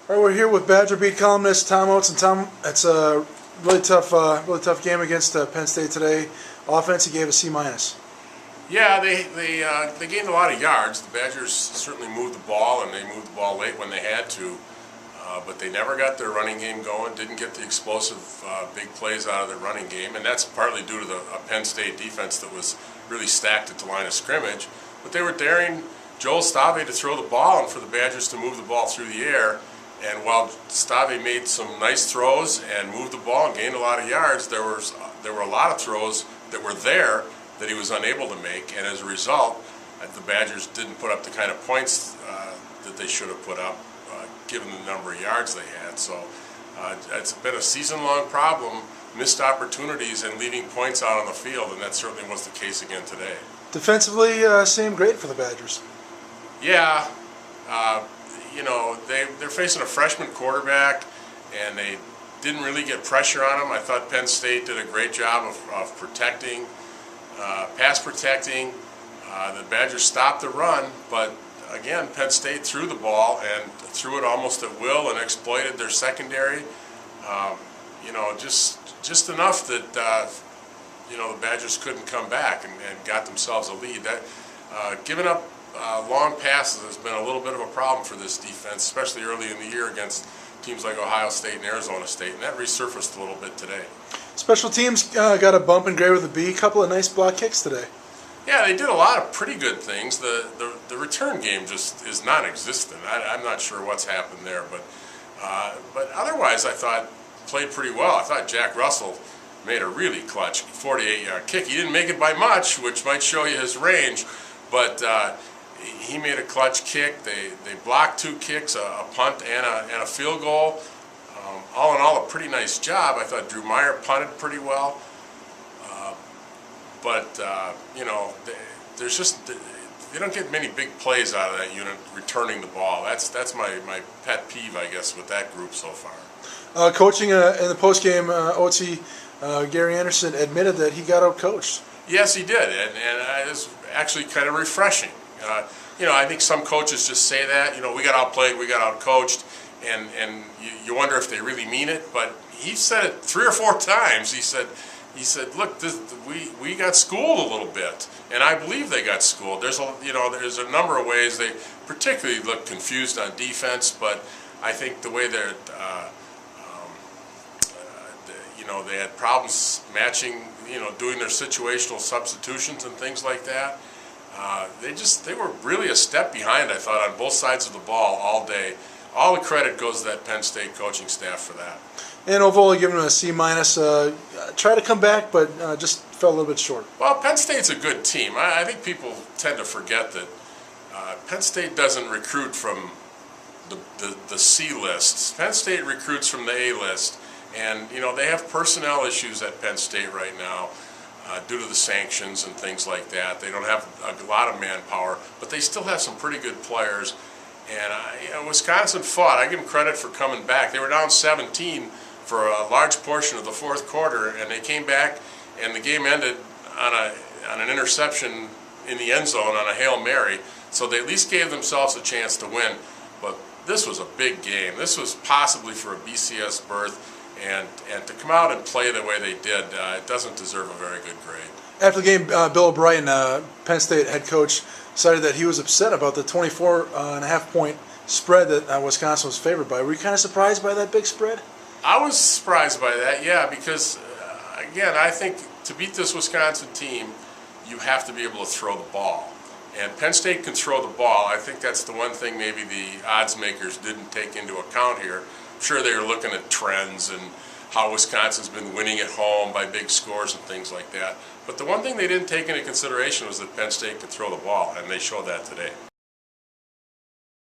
All right, we're here with Badger Beat columnist Tom Oates, and Tom, it's a really tough game against Penn State today. Offense, he gave a C minus. Yeah, they gained a lot of yards. The Badgers certainly moved the ball, and they moved the ball late when they had to. But they never got their running game going. Didn't get the explosive big plays out of their running game, and that's partly due to the Penn State defense that was really stacked at the line of scrimmage. But they were daring Joel Stave to throw the ball and for the Badgers to move the ball through the air. And while Stave made some nice throws and moved the ball and gained a lot of yards, there were a lot of throws that were there that he was unable to make, and as a result, the Badgers didn't put up the kind of points that they should have put up, given the number of yards they had. So it's been a season-long problem, missed opportunities and leaving points out on the field, and that certainly was the case again today. Defensively, seemed great for the Badgers. Yeah. You know, they're facing a freshman quarterback, and they didn't really get pressure on him. I thought Penn State did a great job of protecting, pass protecting. The Badgers stopped the run, but again, Penn State threw the ball and threw it almost at will and exploited their secondary. You know, just enough that you know, the Badgers couldn't come back and got themselves a lead. Giving up long passes has been a little bit of a problem for this defense, especially early in the year against teams like Ohio State and Arizona State, and that resurfaced a little bit today. Special teams got a bump and grade with a B. Couple of nice block kicks today. Yeah, they did a lot of pretty good things. The return game just is non-existent. I'm not sure what's happened there, but otherwise I thought played pretty well. I thought Jack Russell made a really clutch 48-yard kick. He didn't make it by much, which might show you his range, but he made a clutch kick. They blocked two kicks, a punt and a field goal. All in all, a pretty nice job. I thought Drew Meyer punted pretty well. But you know, they don't get many big plays out of that unit returning the ball. That's my pet peeve, I guess, with that group so far. Coaching in the postgame, Oates, Gary Anderson admitted that he got out-coached. Yes, he did, and it was actually kind of refreshing. You know, I think some coaches just say that. You know, we got outplayed, we got outcoached, and you wonder if they really mean it. But he said it 3 or 4 times. He said, look, we got schooled a little bit, and I believe they got schooled. There's a number of ways they particularly looked confused on defense, but I think the way they're you know, they had problems matching, you know, doing their situational substitutions and things like that. They were really a step behind, I thought, on both sides of the ball all day. All the credit goes to that Penn State coaching staff for that. And overall, giving him a C minus. Try to come back, but just fell a little bit short. Well, Penn State's a good team. I think people tend to forget that Penn State doesn't recruit from the C list. Penn State recruits from the A list. And, you know, they have personnel issues at Penn State right now due to the sanctions and things like that. They don't have a lot of manpower, but they still have some pretty good players. And you know, Wisconsin fought. I give them credit for coming back. They were down 17 for a large portion of the fourth quarter, and they came back, and the game ended on an interception in the end zone on a Hail Mary. So they at least gave themselves a chance to win. But this was a big game. This was possibly for a BCS berth. And to come out and play the way they did, it doesn't deserve a very good grade. After the game, Bill O'Brien, Penn State head coach, decided that he was upset about the 24.5-point spread that Wisconsin was favored by. Were you kind of surprised by that big spread? I was surprised by that, yeah, because, again, I think to beat this Wisconsin team, you have to be able to throw the ball. And Penn State can throw the ball. I think that's the one thing maybe the odds makers didn't take into account here. I'm sure they were looking at trends and how Wisconsin's been winning at home by big scores and things like that. But the one thing they didn't take into consideration was that Penn State could throw the ball, and they showed that today.